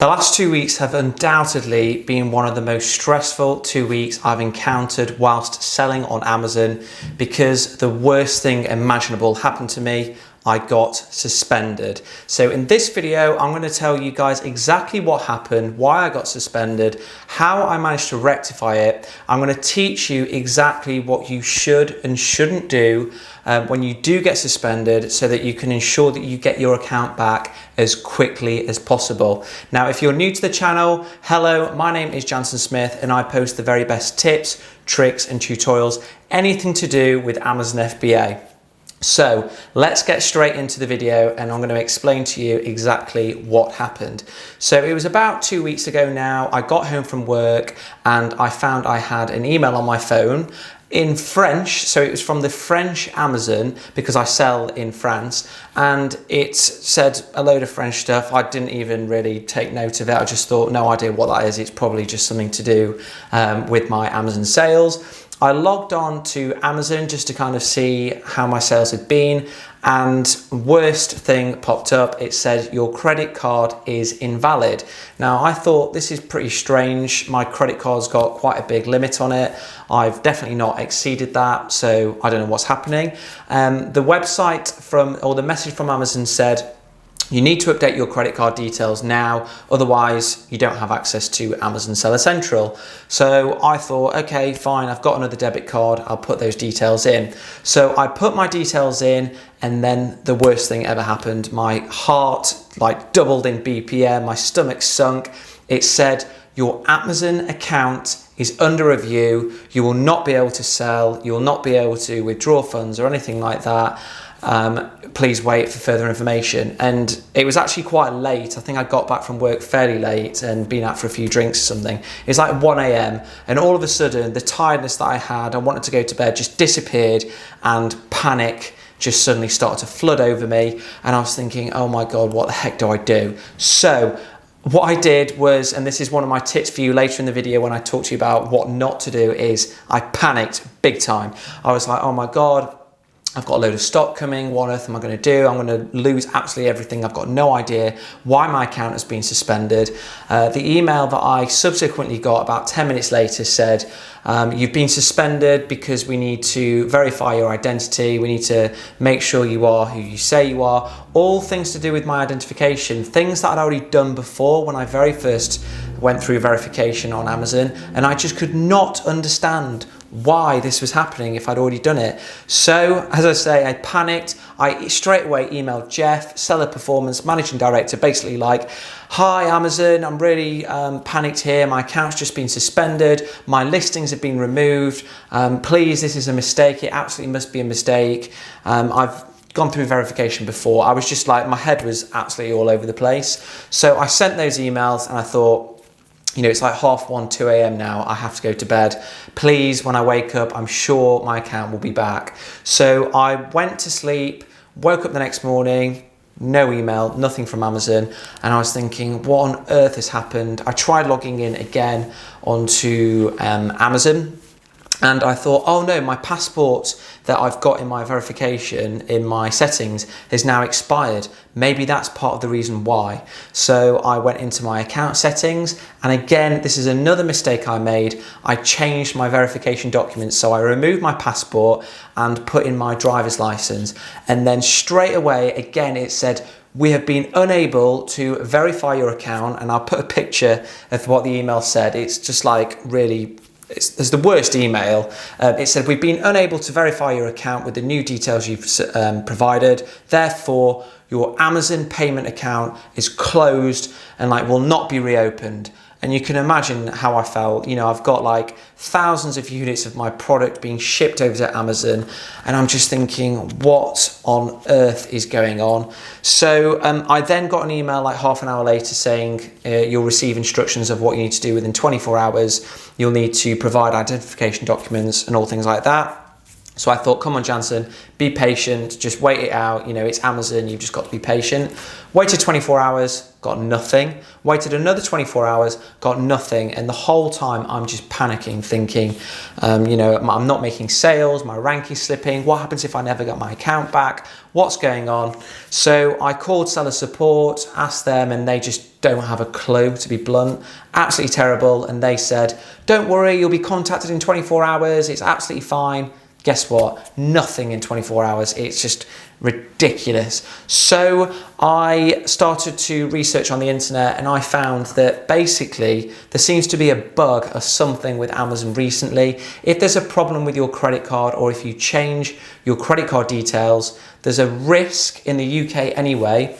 The last 2 weeks have undoubtedly been one of the most stressful 2 weeks I've encountered whilst selling on Amazon, because the worst thing imaginable happened to me. I got suspended. So in this video, I'm going to tell you guys exactly what happened, why I got suspended, how I managed to rectify it. I'm going to teach you exactly what you should and shouldn't do when you do get suspended, so that you can ensure that you get your account back as quickly as possible. Now, if you're new to the channel, hello, my name is Jansen Smith and I post the very best tips, tricks and tutorials, anything to do with Amazon FBA. So let's get straight into the video and I'm going to explain to you exactly what happened. So it was about 2 weeks ago now. I got home from work and I found I had an email on my phone in French. So it was from the French Amazon, because I sell in France, and it said a load of French stuff. I didn't even really take note of it. I just thought, no idea what that is. It's probably just something to do with my Amazon sales. I logged on to Amazon just to kind of see how my sales had been, and worst thing popped up. It said your credit card is invalid. Now I thought, this is pretty strange. My credit card's got quite a big limit on it. I've definitely not exceeded that, so I don't know what's happening. The website or the message from Amazon said, you need to update your credit card details now, otherwise you don't have access to Amazon Seller Central. So I thought, okay, fine, I've got another debit card, I'll put those details in. So I put my details in, and then the worst thing ever happened. My heart doubled in BPM, my stomach sunk. It said, your Amazon account is under review. You will not be able to sell, you will not be able to withdraw funds or anything like that. Please wait for further information. And it was actually quite late. I think I got back from work fairly late and been out for a few drinks or something. It's like 1 a.m. and all of a sudden the tiredness that I had, I wanted to go to bed, just disappeared, and panic just suddenly started to flood over me. And I was thinking, oh my God, what the heck do I do? So what I did was, and this is one of my tips for you later in the video when I talk to you about what not to do, is I panicked big time. I was like, oh my God, I've got a load of stock coming. What on earth am I going to do? I'm going to lose absolutely everything. I've got no idea why my account has been suspended. The email that I subsequently got about 10 minutes later said, you've been suspended because we need to verify your identity. We need to make sure you are who you say you are. All things to do with my identification, things that I'd already done before when I very first went through verification on Amazon, and I just could not understand why this was happening if I'd already done it. So as I say, I panicked. I straight away emailed Jeff, Seller Performance Managing Director, basically like, hi Amazon, I'm really panicked here. My account's just been suspended. My listings have been removed. Please, this is a mistake. It absolutely must be a mistake. I've gone through verification before. I was just like, my head was absolutely all over the place. So I sent those emails and I thought, you know, it's like 1:30, 2 a.m. now. I have to go to bed. Please, when I wake up, I'm sure my account will be back. So I went to sleep, woke up the next morning, no email, nothing from Amazon. And I was thinking, what on earth has happened? I tried logging in again onto Amazon. And I thought, oh no, my passport that I've got in my verification in my settings is now expired. Maybe that's part of the reason why. So I went into my account settings, and again, this is another mistake I made. I changed my verification documents. So I removed my passport and put in my driver's license. And then straight away, again, it said, we have been unable to verify your account. And I'll put a picture of what the email said. It's just like really, it's the worst email. It said, we've been unable to verify your account with the new details you've provided. Therefore, your Amazon payment account is closed and will not be reopened. And you can imagine how I felt. You know, I've got like thousands of units of my product being shipped over to Amazon, and I'm just thinking, what on earth is going on? So I then got an email like half an hour later saying you'll receive instructions of what you need to do within 24 hours. You'll need to provide identification documents and all things like that. So I thought, come on, Jansen, be patient, just wait it out. You know, it's Amazon, you've just got to be patient. Waited 24 hours, got nothing. Waited another 24 hours, got nothing. And the whole time I'm just panicking, thinking, you know, I'm not making sales, my rank is slipping. What happens if I never get my account back? What's going on? So I called seller support, asked them, and they just don't have a clue, to be blunt. Absolutely terrible. And they said, don't worry, you'll be contacted in 24 hours. It's absolutely fine. Guess what? Nothing in 24 hours. It's just ridiculous. So I started to research on the internet, and I found that basically there seems to be a bug or something with Amazon recently. If there's a problem with your credit card, or if you change your credit card details, there's a risk in the UK anyway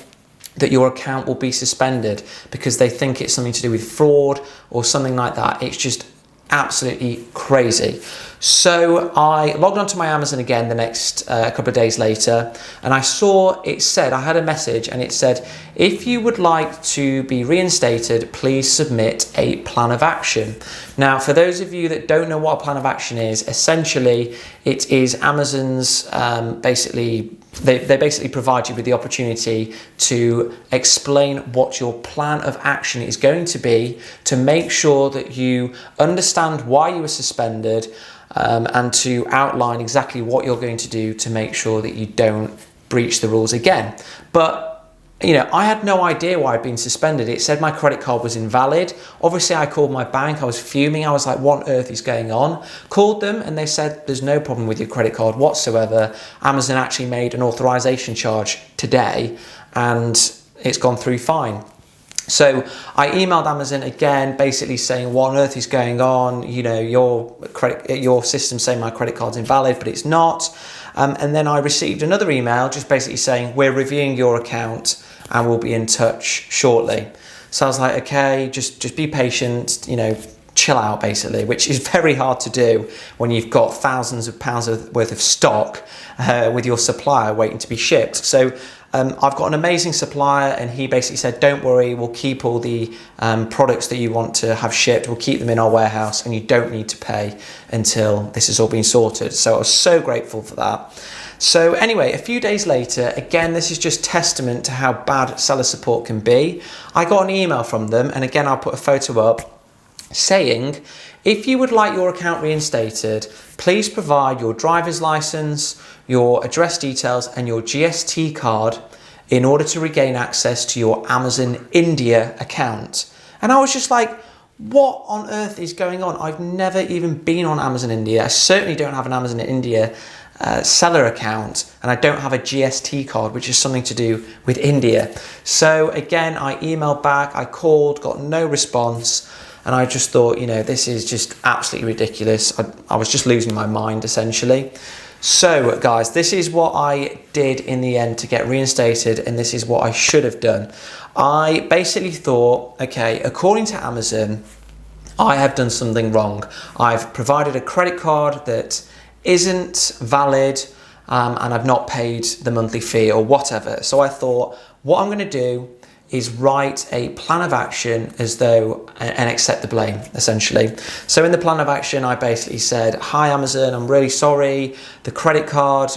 that your account will be suspended because they think it's something to do with fraud or something like that. It's just absolutely crazy. So I logged onto my Amazon again the next couple of days later, and I saw it said, I had a message and it said, if you would like to be reinstated, please submit a plan of action. Now, for those of you that don't know what a plan of action is, essentially it is Amazon's they basically provide you with the opportunity to explain what your plan of action is going to be to make sure that you understand why you were suspended, and to outline exactly what you're going to do to make sure that you don't breach the rules again. But you know, I had no idea why I'd been suspended. It said my credit card was invalid. Obviously, I called my bank. I was fuming. I was like, what on earth is going on? Called them and they said, there's no problem with your credit card whatsoever. Amazon actually made an authorization charge today and it's gone through fine. So I emailed Amazon again, basically saying, what on earth is going on? You know, your system's saying my credit card's invalid, but it's not. And then I received another email just basically saying, we're reviewing your account and we'll be in touch shortly. So I was like, okay, just be patient, you know, chill out basically, which is very hard to do when you've got thousands of pounds worth of stock with your supplier waiting to be shipped. So I've got an amazing supplier and he basically said, don't worry, we'll keep all the products that you want to have shipped, we'll keep them in our warehouse and you don't need to pay until this has all been sorted. So I was so grateful for that. So anyway, a few days later, again, this is just testament to how bad seller support can be. I got an email from them, and again, I'll put a photo up, saying, if you would like your account reinstated, please provide your driver's license, your address details and your GST card in order to regain access to your Amazon India account. And I was just like, what on earth is going on? I've never even been on Amazon India. I certainly don't have an Amazon India seller account, and I don't have a GST card, which is something to do with India. So again, I emailed back, I called, got no response. And I just thought, you know, this is just absolutely ridiculous. I was just losing my mind, essentially. So, guys, this is what I did in the end to get reinstated, and this is what I should have done. I basically thought, okay, according to Amazon, I have done something wrong. I've provided a credit card that isn't valid, and I've not paid the monthly fee or whatever. So I thought, what I'm going to do is write a plan of action as though and accept the blame, essentially. So in the plan of action, I basically said, hi Amazon, I'm really sorry. The credit card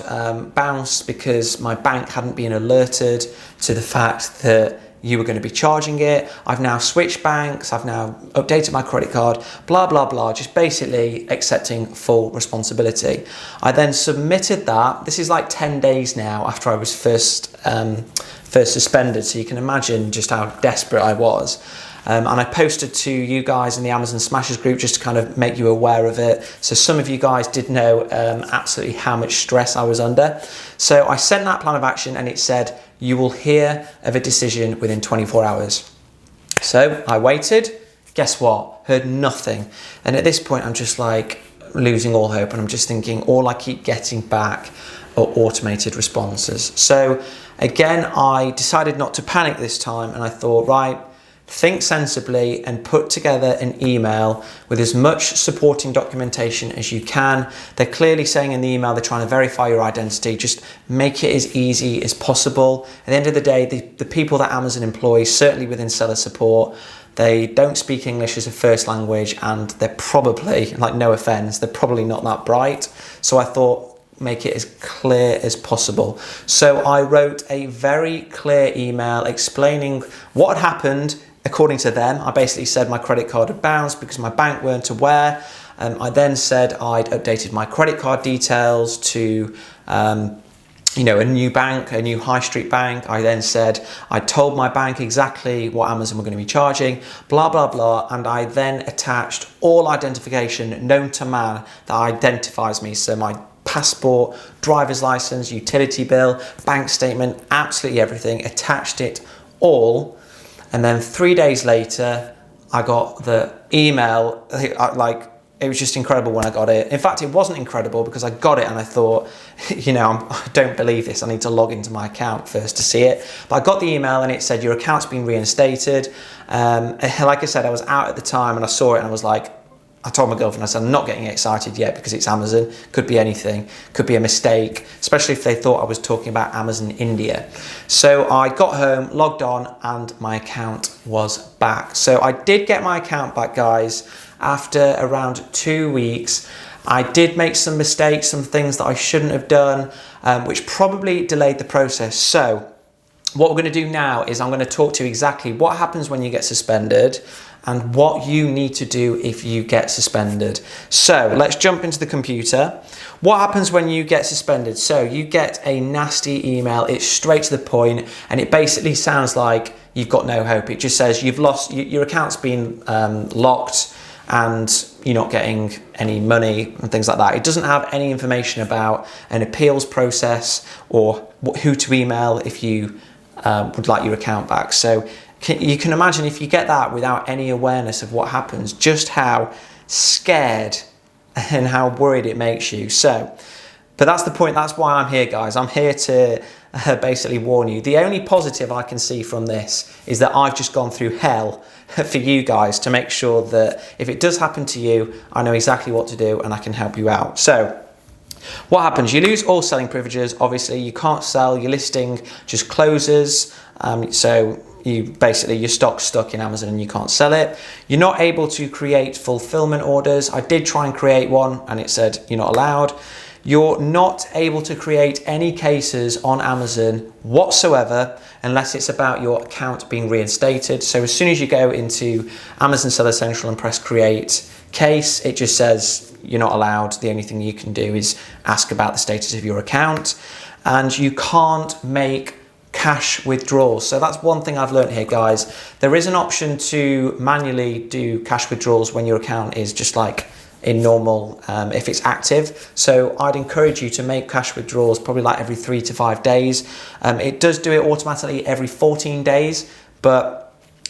bounced because my bank hadn't been alerted to the fact that you were going to be charging it. I've now switched banks. I've now updated my credit card, blah, blah, blah, just basically accepting full responsibility. I then submitted that. This is like 10 days now after I was first suspended. So you can imagine just how desperate I was. And I posted to you guys in the Amazon Smashers group just to kind of make you aware of it. So some of you guys did know absolutely how much stress I was under. So I sent that plan of action and it said, you will hear of a decision within 24 hours. So I waited, guess what? Heard nothing. And at this point, I'm just like losing all hope. And I'm just thinking all I keep getting back are automated responses. So again, I decided not to panic this time. And I thought, right, think sensibly and put together an email with as much supporting documentation as you can. They're clearly saying in the email they're trying to verify your identity. Just make it as easy as possible. At the end of the day, the people that Amazon employs, certainly within seller support, they don't speak English as a first language, and they're probably, like, no offense, they're probably not that bright. So I thought, make it as clear as possible. So I wrote a very clear email explaining what had happened according to them. I basically said my credit card had bounced because my bank weren't aware. I then said I'd updated my credit card details to a new bank, a new high street bank. I then said I told my bank exactly what Amazon were going to be charging, blah, blah, blah. And I then attached all identification known to man that identifies me. So my passport, driver's license, utility bill, bank statement, absolutely everything, attached it all. And then 3 days later, I got the email, it was just incredible when I got it. In fact, it wasn't incredible because I got it and I thought, I don't believe this. I need to log into my account first to see it. But I got the email and it said, your account's been reinstated. Like I said, I was out at the time and I saw it and I was like, I told my girlfriend, I said, I'm not getting excited yet because it's Amazon. Could be anything, could be a mistake, especially if they thought I was talking about Amazon India. So I got home, logged on, and my account was back. So I did get my account back, guys, after around 2 weeks. I did make some mistakes, some things that I shouldn't have done, which probably delayed the process. So what we're going to do now is I'm going to talk to you exactly what happens when you get suspended and what you need to do if you get suspended. So let's jump into the computer. What happens when you get suspended? So you get a nasty email, it's straight to the point, and it basically sounds like you've got no hope. It just says you've lost, your account's been locked and you're not getting any money and things like that. It doesn't have any information about an appeals process or who to email if you would like your account back. So you can imagine if you get that without any awareness of what happens, just how scared and how worried it makes you. So, but that's the point. That's why I'm here, guys. I'm here to basically warn you. The only positive I can see from this is that I've just gone through hell for you guys to make sure that if it does happen to you, I know exactly what to do and I can help you out. So what happens? You lose all selling privileges. Obviously, you can't sell. Your listing just closes. So your stock's stuck in Amazon and you can't sell it. You're not able to create fulfillment orders. I did try and create one and it said you're not allowed. You're not able to create any cases on Amazon whatsoever unless it's about your account being reinstated. So as soon as you go into Amazon Seller Central and press create case, it just says you're not allowed. The only thing you can do is ask about the status of your account, and you can't make cash withdrawals. So that's one thing I've learned here, guys. There is an option to manually do cash withdrawals when your account is just like in normal, if it's active. So I'd encourage you to make cash withdrawals probably like every 3 to 5 days. It does do it automatically every 14 days, but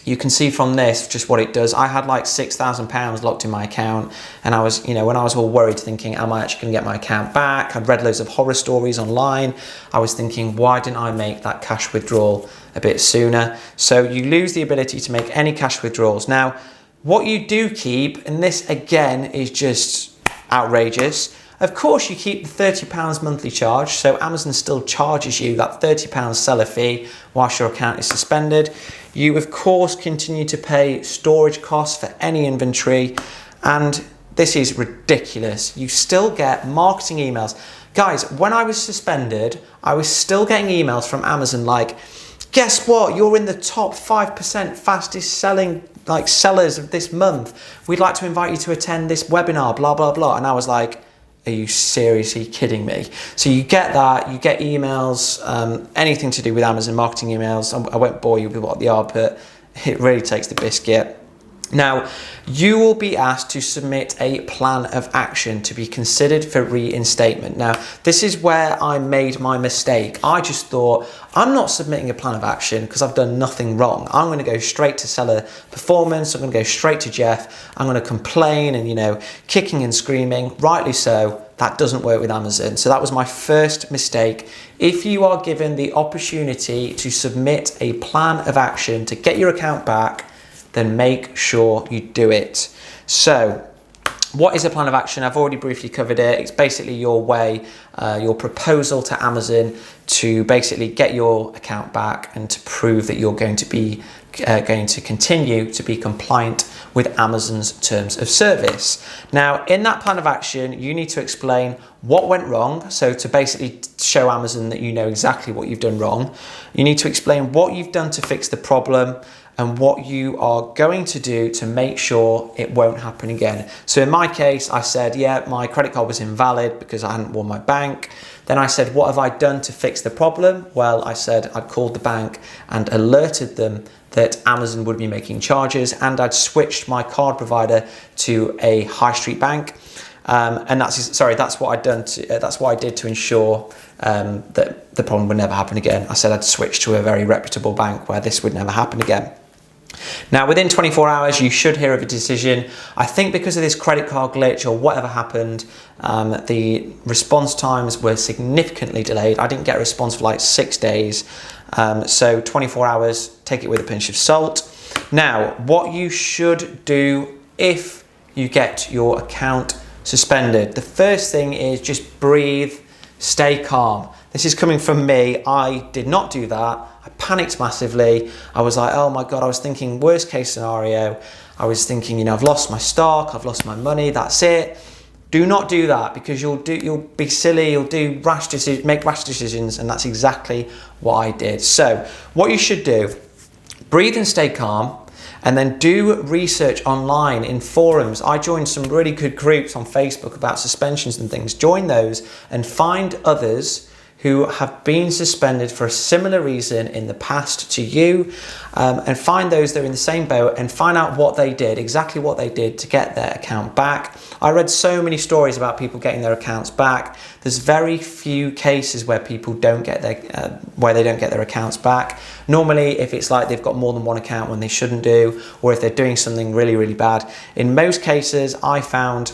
you can see from this just what it does. I had like £6,000 locked in my account, and I was, when I was all worried thinking, am I actually gonna get my account back? I'd read loads of horror stories online. I was thinking, why didn't I make that cash withdrawal a bit sooner? So you lose the ability to make any cash withdrawals. Now, what you do keep, and this again is just outrageous, of course you keep the £30 monthly charge, so Amazon still charges you that £30 seller fee whilst your account is suspended. You of course continue to pay storage costs for any inventory, and this is ridiculous. You still get marketing emails. Guys, when I was suspended, I was still getting emails from Amazon like, guess what? You're in the top 5% fastest selling sellers of this month. We'd like to invite you to attend this webinar, blah, blah, blah. And I was like, are you seriously kidding me? So you get that, you get emails, anything to do with Amazon marketing emails. I won't bore you with what they are, but it really takes the biscuit. Now, you will be asked to submit a plan of action to be considered for reinstatement. Now, this is where I made my mistake. I just thought, I'm not submitting a plan of action because I've done nothing wrong. I'm going to go straight to seller performance. I'm going to go straight to Jeff. I'm going to complain and, kicking and screaming. Rightly so. That doesn't work with Amazon. So that was my first mistake. If you are given the opportunity to submit a plan of action to get your account back, then make sure you do it. So what is a plan of action? I've already briefly covered it. It's basically your way, your proposal to Amazon to basically get your account back and to prove that you're going to be going to continue to be compliant with Amazon's terms of service. Now, in that plan of action, you need to explain what went wrong. So to basically show Amazon that you know exactly what you've done wrong, you need to explain what you've done to fix the problem and what you are going to do to make sure it won't happen again. So in my case, I said, yeah, my credit card was invalid because I hadn't won my bank. Then I said, what have I done to fix the problem? Well, I said I'd called the bank and alerted them that Amazon would be making charges, and I'd switched my card provider to a high street bank. And that's what I'd done. That's what I did to ensure that the problem would never happen again. I said I'd switch to a very reputable bank where this would never happen again. Now, within 24 hours, you should hear of a decision. I think because of this credit card glitch or whatever happened, the response times were significantly delayed. I didn't get a response for like 6 days. So 24 hours, take it with a pinch of salt. Now, what you should do if you get your account suspended, the first thing is just breathe, stay calm. This is coming from me. I did not do that. I panicked massively. I was like, oh my God, I was thinking worst case scenario. I was thinking, I've lost my stock, I've lost my money, that's it. Do not do that, because you'll be silly, you'll make rash decisions, and that's exactly what I did. So what you should do, breathe and stay calm, and then do research online in forums. I joined some really good groups on Facebook about suspensions and things. Join those and find others who have been suspended for a similar reason in the past to you, and find those that are in the same boat and find out what they did, exactly what they did to get their account back. I read so many stories about people getting their accounts back. There's very few cases where people don't get their accounts back. Normally, if it's like they've got more than one account when they shouldn't do, or if they're doing something really, really bad. In most cases, I found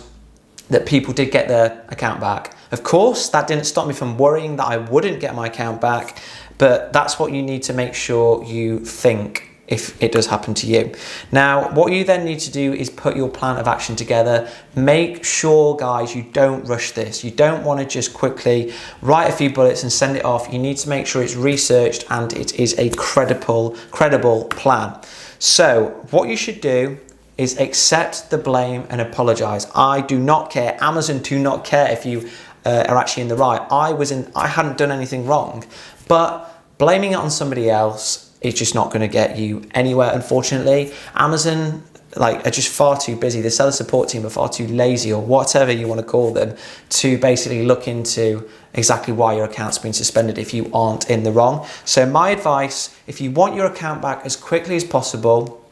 that people did get their account back. Of course, that didn't stop me from worrying that I wouldn't get my account back, but that's what you need to make sure you think if it does happen to you. Now, what you then need to do is put your plan of action together. Make sure, guys, you don't rush this. You don't want to just quickly write a few bullets and send it off. You need to make sure it's researched and it is a credible plan. So what you should do is accept the blame and apologize. I do not care. Amazon do not care if you are actually in the right. I hadn't done anything wrong, but blaming it on somebody else is just not going to get you anywhere, unfortunately. Amazon are just far too busy. The seller support team are far too lazy, or whatever you want to call them, to basically look into exactly why your account's been suspended if you aren't in the wrong. So my advice, if you want your account back as quickly as possible,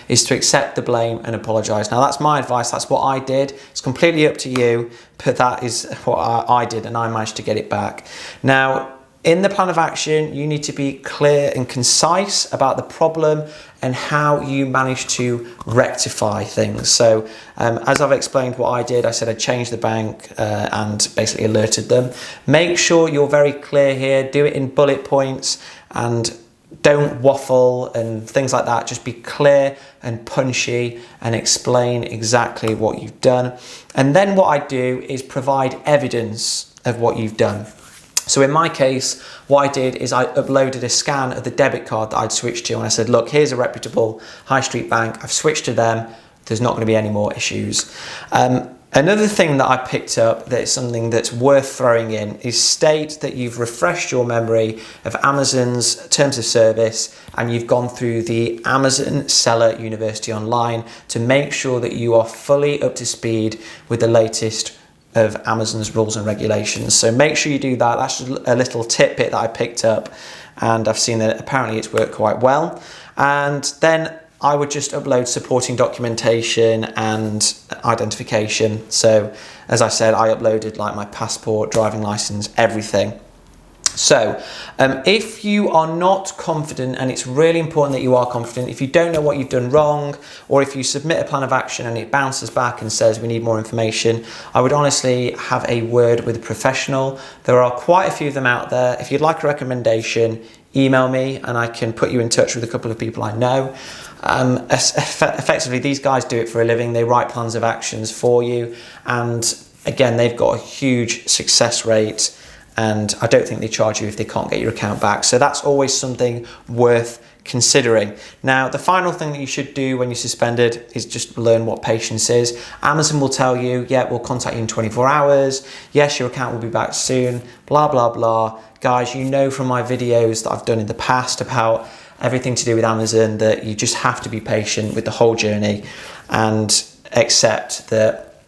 is to accept the blame and apologise. Now, that's my advice. That's what I did. It's completely up to you, but that is what I did, and I managed to get it back. Now, in the plan of action, you need to be clear and concise about the problem and how you managed to rectify things. So as I've explained what I did, I said I changed the bank and basically alerted them. Make sure you're very clear here. Do it in bullet points and don't waffle and things like that. Just be clear and punchy and explain exactly what you've done. And then what I do is provide evidence of what you've done. So in my case, what I did is I uploaded a scan of the debit card that I'd switched to, and I said, look, here's a reputable high street bank. I've switched to them. There's not going to be any more issues. Another thing that I picked up that's something that's worth throwing in is state that you've refreshed your memory of Amazon's terms of service and you've gone through the Amazon Seller University online to make sure that you are fully up to speed with the latest of Amazon's rules and regulations. So make sure you do that. That's just a little tidbit that I picked up, and I've seen that apparently it's worked quite well. And then I would just upload supporting documentation and identification. So as I said, I uploaded like my passport, driving license, everything. So if you are not confident, and it's really important that you are confident, if you don't know what you've done wrong, or if you submit a plan of action and it bounces back and says we need more information, I would honestly have a word with a professional. There are quite a few of them out there. If you'd like a recommendation, email me and I can put you in touch with a couple of people I know. Effectively, these guys do it for a living. They write plans of actions for you, and again, they've got a huge success rate, and I don't think they charge you if they can't get your account back. So that's always something worth considering. Now, the final thing that you should do when you're suspended is just learn what patience is. Amazon will tell you, yeah, we'll contact you in 24 hours. Yes, your account will be back soon, blah, blah, blah. Guys, you know from my videos that I've done in the past about everything to do with Amazon that you just have to be patient with the whole journey and accept that,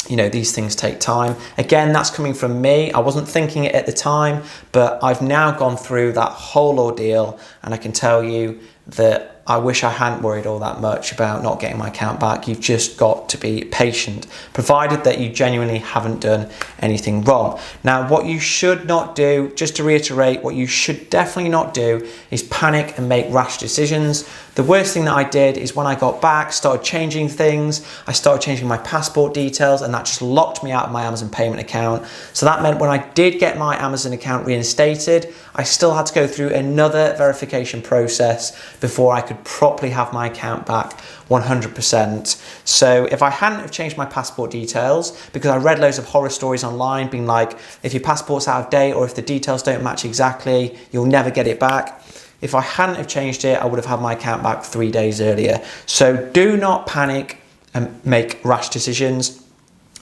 you know, these things take time. Again, that's coming from me. I wasn't thinking it at the time, but I've now gone through that whole ordeal, and I can tell you that I wish I hadn't worried all that much about not getting my account back. You've just got to be patient, provided that you genuinely haven't done anything wrong. Now, what you should not do, just to reiterate, what you should definitely not do is panic and make rash decisions. The worst thing that I did is when I got back, started changing things. I started changing my passport details, and that just locked me out of my Amazon payment account. So that meant when I did get my Amazon account reinstated, I still had to go through another verification process before I could properly have my account back 100%. So if I hadn't have changed my passport details, because I read loads of horror stories online being like, if your passport's out of date or if the details don't match exactly, you'll never get it back. If I hadn't have changed it, I would have had my account back 3 days earlier. So do not panic and make rash decisions.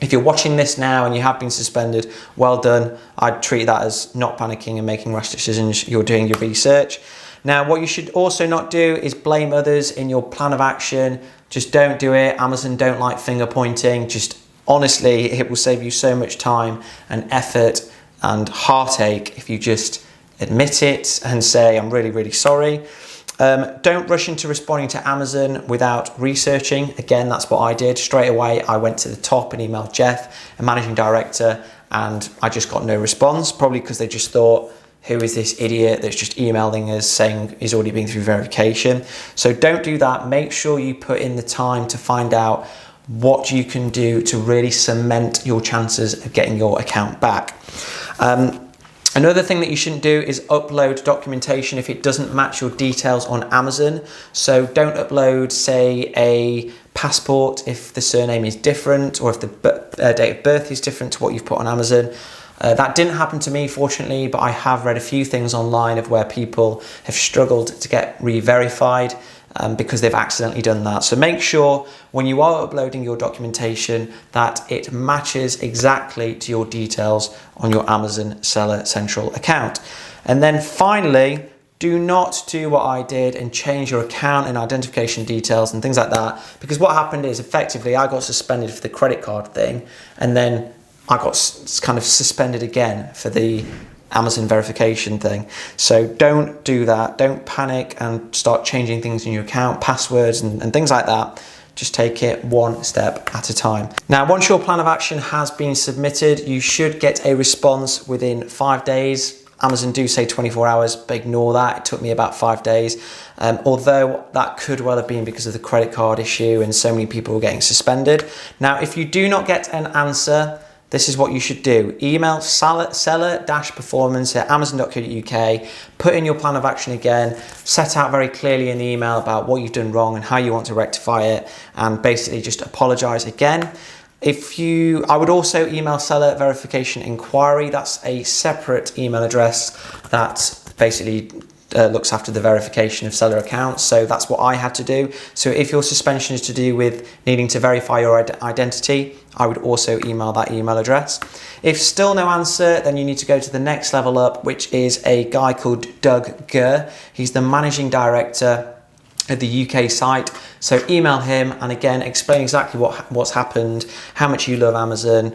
If you're watching this now and you have been suspended, well done. I'd treat that as not panicking and making rash decisions. You're doing your research. Now, what you should also not do is blame others in your plan of action. Just don't do it. Amazon don't like finger pointing. Just honestly, it will save you so much time and effort and heartache if you just admit it and say, I'm really, really sorry. Don't rush into responding to Amazon without researching. Again, that's what I did. Straight away, I went to the top and emailed Jeff, a managing director, and I just got no response, probably because they just thought, who is this idiot that's just emailing us saying he's already been through verification? So don't do that. Make sure you put in the time to find out what you can do to really cement your chances of getting your account back. Another thing that you shouldn't do is upload documentation if it doesn't match your details on Amazon. So don't upload, say, a passport if the surname is different or if the date of birth is different to what you've put on Amazon. That didn't happen to me, fortunately, but I have read a few things online of where people have struggled to get re-verified because they've accidentally done that. So make sure when you are uploading your documentation that it matches exactly to your details on your Amazon Seller Central account. And then finally, do not do what I did and change your account and identification details and things like that, because what happened is effectively I got suspended for the credit card thing, and then I got kind of suspended again for the Amazon verification thing. So don't do that. Don't panic and start changing things in your account, passwords and things like that. Just take it one step at a time. Now, once your plan of action has been submitted, you should get a response within 5 days. Amazon do say 24 hours, but ignore that. It took me about 5 days. Although that could well have been because of the credit card issue and so many people were getting suspended. Now, if you do not get an answer, this is what you should do. Email seller-performance@amazon.co.uk, put in your plan of action again, set out very clearly in the email about what you've done wrong and how you want to rectify it, and basically just apologize again. I would also email seller verification inquiry. That's a separate email address that basically looks after the verification of seller accounts. So that's what I had to do. So if your suspension is to do with needing to verify your identity, I would also email that email address. If still no answer, then you need to go to the next level up, which is a guy called Doug Gurr. He's the managing director at the UK site. So email him and again explain exactly what's happened, how much you love Amazon,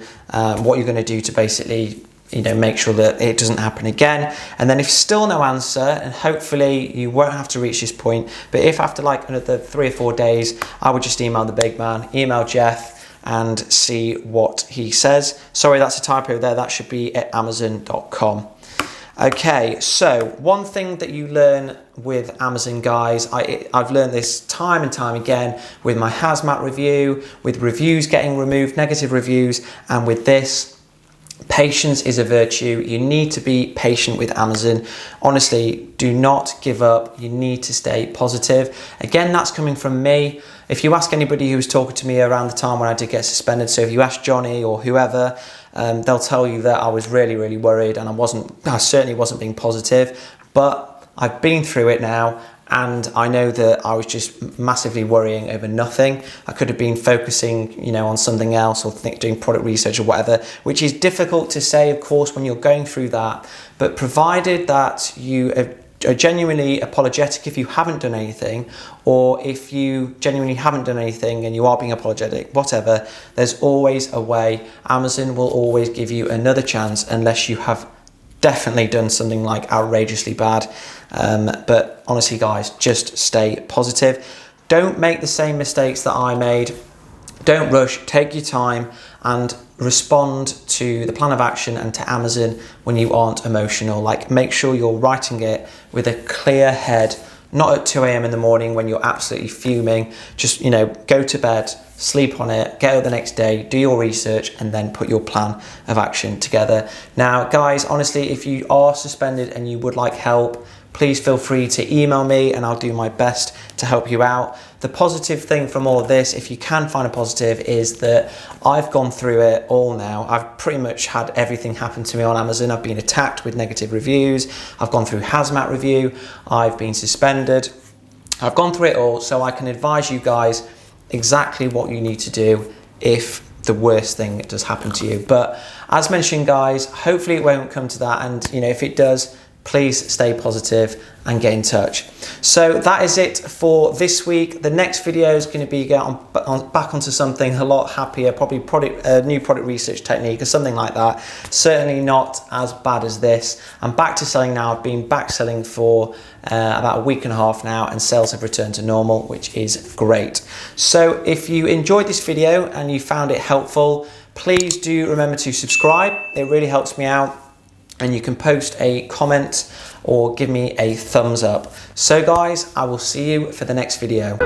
what you're going to do to basically make sure that it doesn't happen again. And then if still no answer, and hopefully you won't have to reach this point, but if after like another 3 or 4 days, I would just email the big man, email Jeff, and see what he says. Sorry, that's a typo there. That should be at amazon.com. Okay, so one thing that you learn with Amazon, guys, I've learned this time and time again with my hazmat review, with reviews getting removed, negative reviews, and with this, patience is a virtue. You need to be patient with Amazon. Honestly, do not give up. You need to stay positive. Again, that's coming from me. If you ask anybody who was talking to me around the time when I did get suspended, so if you ask Johnny or whoever, they'll tell you that I was really, really worried and I certainly wasn't being positive, but I've been through it now and I know that I was just massively worrying over nothing. I could have been focusing, you know, on something else, or doing product research or whatever, which is difficult to say, of course, when you're going through that. But provided that you are genuinely apologetic if you haven't done anything, or if you genuinely haven't done anything and you are being apologetic, whatever, there's always a way. Amazon will always give you another chance, unless you have definitely done something like outrageously bad. But honestly, guys, just stay positive. Don't make the same mistakes that I made. Don't rush, take your time, and respond to the plan of action and to Amazon when you aren't emotional. Like, make sure you're writing it with a clear head, not at 2 a.m. in the morning when you're absolutely fuming. Just, you know, go to bed, sleep on it, get up the next day, do your research, and then put your plan of action together. Now, guys, honestly, if you are suspended and you would like help, please feel free to email me and I'll do my best to help you out. The positive thing from all of this, if you can find a positive, is that I've gone through it all now. I've pretty much had everything happen to me on Amazon. I've been attacked with negative reviews. I've gone through hazmat review. I've been suspended. I've gone through it all, so I can advise you guys exactly what you need to do if the worst thing does happen to you. But as mentioned, guys, hopefully it won't come to that. And, you know, if it does, please stay positive and get in touch. So that is it for this week. The next video is going to be back onto something a lot happier, probably a new product research technique or something like that. Certainly not as bad as this. I'm back to selling now. I've been back selling for about a week and a half now, and sales have returned to normal, which is great. So if you enjoyed this video and you found it helpful, please do remember to subscribe. It really helps me out. And you can post a comment or give me a thumbs up. So guys, I will see you for the next video.